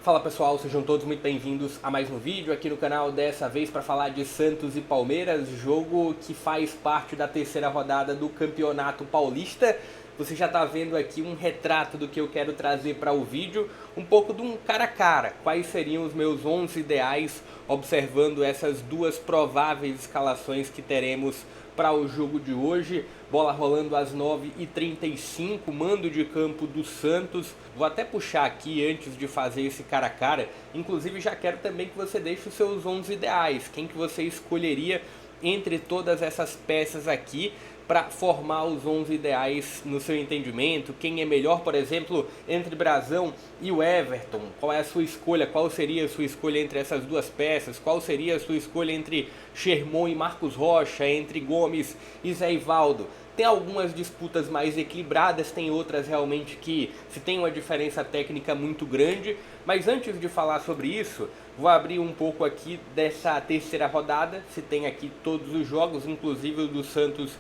Fala pessoal, sejam todos muito bem-vindos a mais um vídeo aqui no canal, dessa vez para falar de Santos e Palmeiras, jogo que faz parte da terceira rodada do Campeonato Paulista. Você já está vendo aqui um retrato do que eu quero trazer para o vídeo, um pouco de um cara a cara, quais seriam os meus 11 ideais, observando essas duas prováveis escalações que teremos para o jogo de hoje. Bola rolando às 9h35, mando de campo do Santos. Vou até puxar aqui antes de fazer esse cara a cara. Inclusive já quero também que você deixe os seus 11 ideais. Quem que você escolheria entre todas essas peças aqui para formar os 11 ideais no seu entendimento? Quem é melhor, por exemplo, entre Brazão e o Everton? Qual é a sua escolha? Qual seria a sua escolha entre essas duas peças? Qual seria a sua escolha entre Sherman e Marcos Rocha? Entre Gomes e Zé Ivaldo? Tem algumas disputas mais equilibradas, tem outras realmente que se tem uma diferença técnica muito grande. Mas antes de falar sobre isso, vou abrir um pouco aqui dessa terceira rodada. Se tem aqui todos os jogos, inclusive o do Santos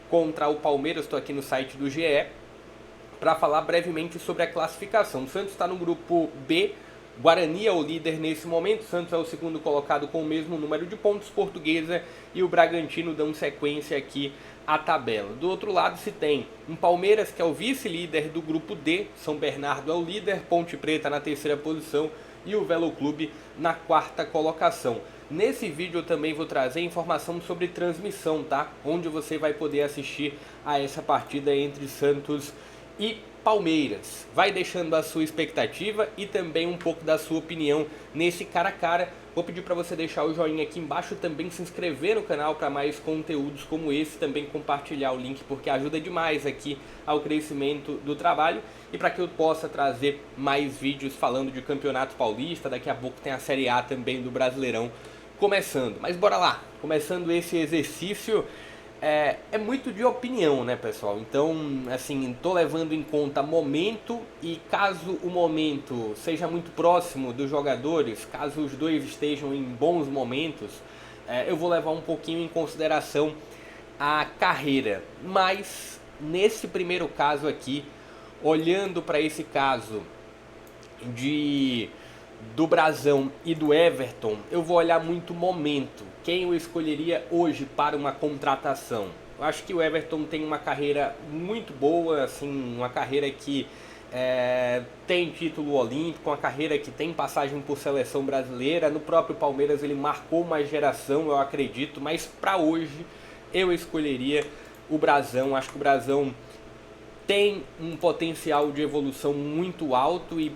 contra o Palmeiras. Estou aqui no site do GE para falar brevemente sobre a classificação. O Santos está no grupo B. Guarani é o líder nesse momento, Santos é o segundo colocado com o mesmo número de pontos, Portuguesa e o Bragantino dão sequência aqui à tabela. Do outro lado se tem um Palmeiras, que é o vice-líder do grupo D, São Bernardo é o líder, Ponte Preta na terceira posição e o Velo Clube na quarta colocação. Nesse vídeo eu também vou trazer informação sobre transmissão, tá? Onde você vai poder assistir a essa partida entre Santos e Palmeiras. Vai deixando a sua expectativa e também um pouco da sua opinião nesse cara a cara. Vou pedir para você deixar o joinha aqui embaixo, também se inscrever no canal para mais conteúdos como esse, também compartilhar o link porque ajuda demais aqui ao crescimento do trabalho e para que eu possa trazer mais vídeos falando de Campeonato Paulista. Daqui a pouco tem a Série A também do Brasileirão começando. Mas bora lá, começando esse exercício. É muito de opinião, né, pessoal? Então, assim, tô levando em conta momento e caso o momento seja muito próximo dos jogadores, caso os dois estejam em bons momentos, eu vou levar um pouquinho em consideração a carreira. Mas, nesse primeiro caso aqui, olhando para esse caso do Brazão e do Everton, eu vou olhar muito momento. Quem eu escolheria hoje para uma contratação? Eu acho que o Everton tem uma carreira muito boa, assim, uma carreira que tem título olímpico, uma carreira que tem passagem por seleção brasileira. No próprio Palmeiras ele marcou uma geração, eu acredito, mas para hoje eu escolheria o Brazão. Acho que o Brazão tem um potencial de evolução muito alto e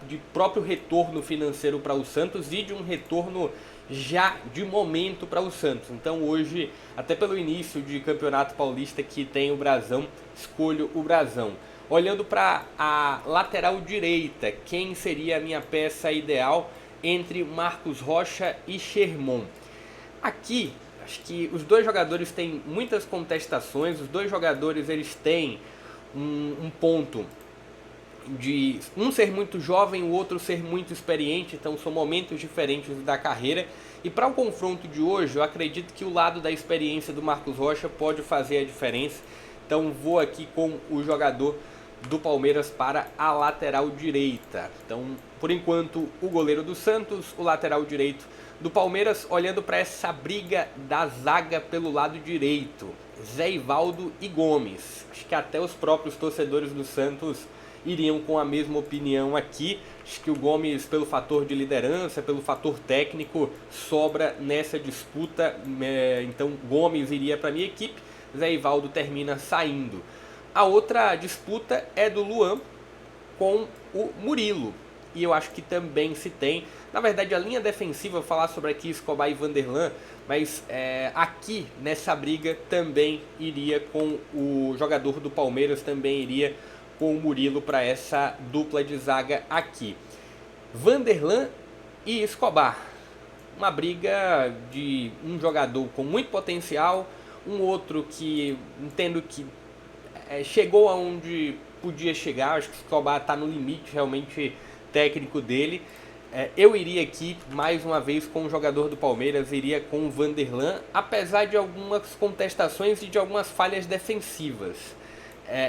de próprio retorno financeiro para o Santos e de um retorno já de momento para o Santos. Então hoje, até pelo início de Campeonato Paulista que tem o Brazão, escolho o Brazão. Olhando para a lateral direita, quem seria a minha peça ideal entre Marcos Rocha e Sherman? Aqui, acho que os dois jogadores têm muitas contestações, os dois jogadores eles têm um ponto de um ser muito jovem, o outro ser muito experiente, então são momentos diferentes da carreira. E para o confronto de hoje, eu acredito que o lado da experiência do Marcos Rocha pode fazer a diferença. Então vou aqui com o jogador do Palmeiras para a lateral direita. Então, por enquanto, o goleiro do Santos, o lateral direito do Palmeiras. Olhando para essa briga da zaga pelo lado direito, Zé Ivaldo e Gomes. Acho que até os próprios torcedores do Santos iriam com a mesma opinião aqui. Acho que o Gomes, pelo fator de liderança, pelo fator técnico, sobra nessa disputa. Então Gomes iria para a minha equipe, Zé Ivaldo termina saindo. A outra disputa é do Luan com o Murilo. E eu acho que também se tem. Na verdade, a linha defensiva, vou falar sobre aqui Escobar e Vanderlan, mas aqui nessa briga também iria com o jogador do Palmeiras, também iria com o Murilo para essa dupla de zaga aqui. Vanderlan e Escobar. Uma briga de um jogador com muito potencial, um outro que entendo que chegou aonde podia chegar. Acho que Escobar está no limite realmente técnico dele. Eu iria aqui, mais uma vez, com o jogador do Palmeiras, iria com o Vanderlan, apesar de algumas contestações e de algumas falhas defensivas.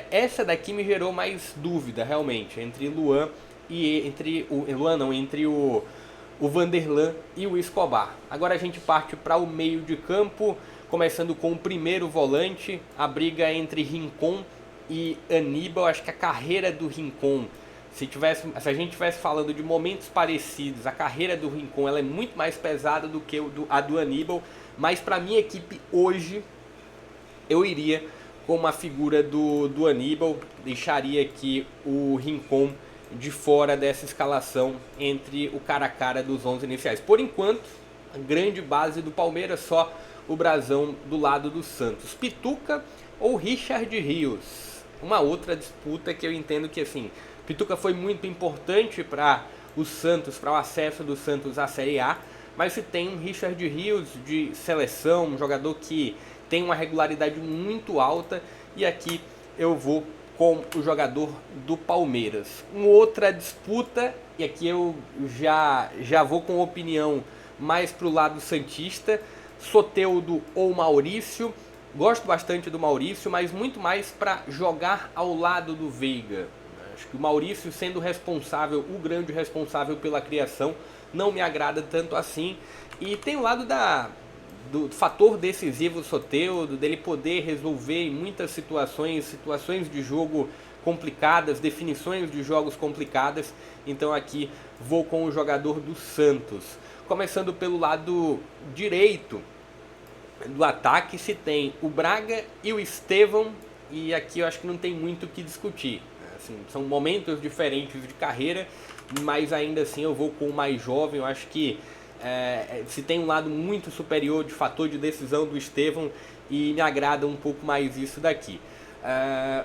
Essa daqui me gerou mais dúvida, realmente, entre Luan e entre o Vanderlan e o Escobar. Agora a gente parte para o meio de campo, começando com o primeiro volante, a briga entre Rincon e Aníbal. Acho que a carreira do Rincon, se a gente estivesse falando de momentos parecidos, a carreira do Rincon ela é muito mais pesada do que a do Aníbal, mas para minha equipe hoje eu iria com a figura do Aníbal, deixaria aqui o Rincon de fora dessa escalação entre o cara a cara dos 11 iniciais. Por enquanto, a grande base do Palmeiras, só o brasão do lado do Santos. Pituca ou Richard Rios? Uma outra disputa que eu entendo que, assim, Pituca foi muito importante para o Santos, para o acesso do Santos à Série A, mas se tem um Richard Rios de seleção, um jogador que tem uma regularidade muito alta, e aqui eu vou com o jogador do Palmeiras. Uma outra disputa, e aqui eu já vou com opinião mais pro lado santista, Soteldo ou Maurício. Gosto bastante do Maurício, mas muito mais para jogar ao lado do Veiga. Acho que o Maurício, sendo responsável, o grande responsável pela criação, não me agrada tanto assim. E tem o lado do fator decisivo do Soteldo, dele poder resolver em muitas situações de jogo complicadas, definições de jogos complicadas. Então aqui vou com o jogador do Santos. Começando pelo lado direito do ataque, se tem o Braga e o Estevão, e aqui eu acho que não tem muito o que discutir. Assim, são momentos diferentes de carreira, mas ainda assim eu vou com o mais jovem. Eu acho que se tem um lado muito superior de fator de decisão do Estevão, e me agrada um pouco mais isso daqui.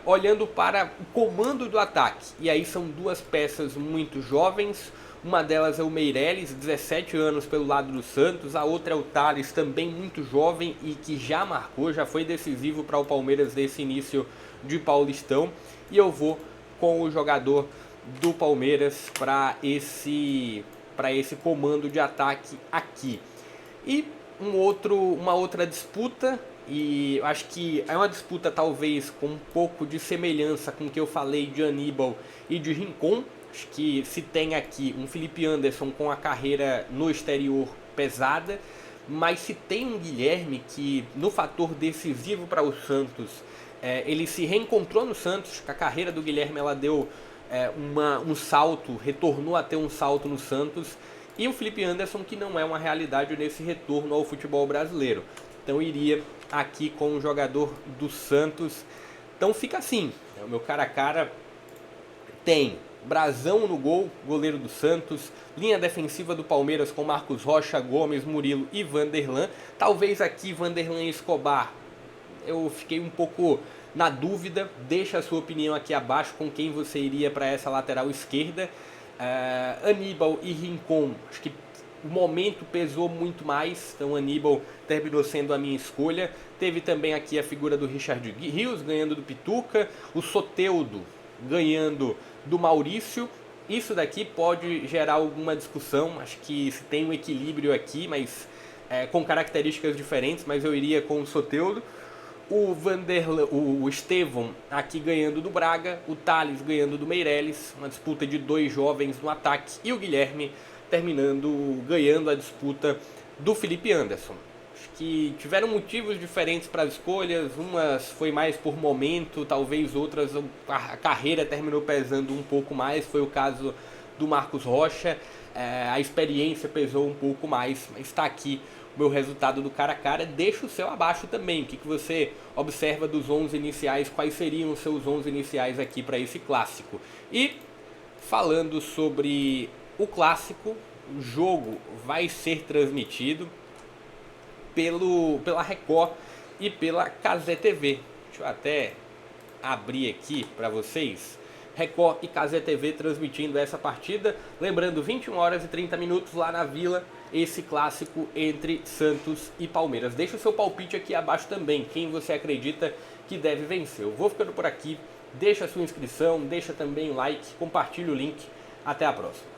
Olhando para o comando do ataque, e aí são duas peças muito jovens. Uma delas é o Meireles, 17 anos pelo lado do Santos. A outra é o Thales, também muito jovem e que já marcou, já foi decisivo para o Palmeiras nesse início de Paulistão. E eu vou com o jogador do Palmeiras para esse comando de ataque aqui. E uma outra disputa, e eu acho que é uma disputa talvez com um pouco de semelhança com o que eu falei de Aníbal e de Rincon. Acho que se tem aqui um Felipe Anderson com a carreira no exterior pesada, mas se tem um Guilherme que no fator decisivo para o Santos, ele se reencontrou no Santos. A carreira do Guilherme ela deu um salto, retornou a ter um salto no Santos, e o Felipe Anderson que não é uma realidade nesse retorno ao futebol brasileiro. Então iria aqui com o jogador do Santos. Então fica assim, o meu cara a cara tem Brazão no gol, goleiro do Santos, linha defensiva do Palmeiras com Marcos Rocha, Gomes, Murilo e Vanderlan. Talvez aqui Vanderlan e Escobar, eu fiquei um pouco na dúvida. Deixa a sua opinião aqui abaixo com quem você iria para essa lateral esquerda. Aníbal e Rincon, acho que o momento pesou muito mais, então Aníbal terminou sendo a minha escolha. Teve também aqui a figura do Richard Rios ganhando do Pituca, o Soteldo ganhando do Maurício. Isso daqui pode gerar alguma discussão, acho que se tem um equilíbrio aqui, mas com características diferentes, mas eu iria com o Soteldo. O Estevão aqui ganhando do Braga, o Thales ganhando do Meireles, uma disputa de dois jovens no ataque, e o Guilherme ganhando a disputa do Felipe Anderson. Acho que tiveram motivos diferentes para as escolhas, umas foi mais por momento, talvez outras a carreira terminou pesando um pouco mais, foi o caso do Marcos Rocha, a experiência pesou um pouco mais, mas está aqui o meu resultado do cara a cara. Deixa o seu abaixo também, o que você observa dos 11 iniciais, quais seriam os seus 11 iniciais aqui para esse clássico. E falando sobre o clássico, o jogo vai ser transmitido pela Record e pela Cazé TV. Deixa eu até abrir aqui para vocês. Record e Cazé TV transmitindo essa partida. Lembrando, 21 horas e 30 minutos lá na Vila, esse clássico entre Santos e Palmeiras. Deixa o seu palpite aqui abaixo também, quem você acredita que deve vencer. Eu vou ficando por aqui, deixa a sua inscrição, deixa também o like, compartilha o link. Até a próxima.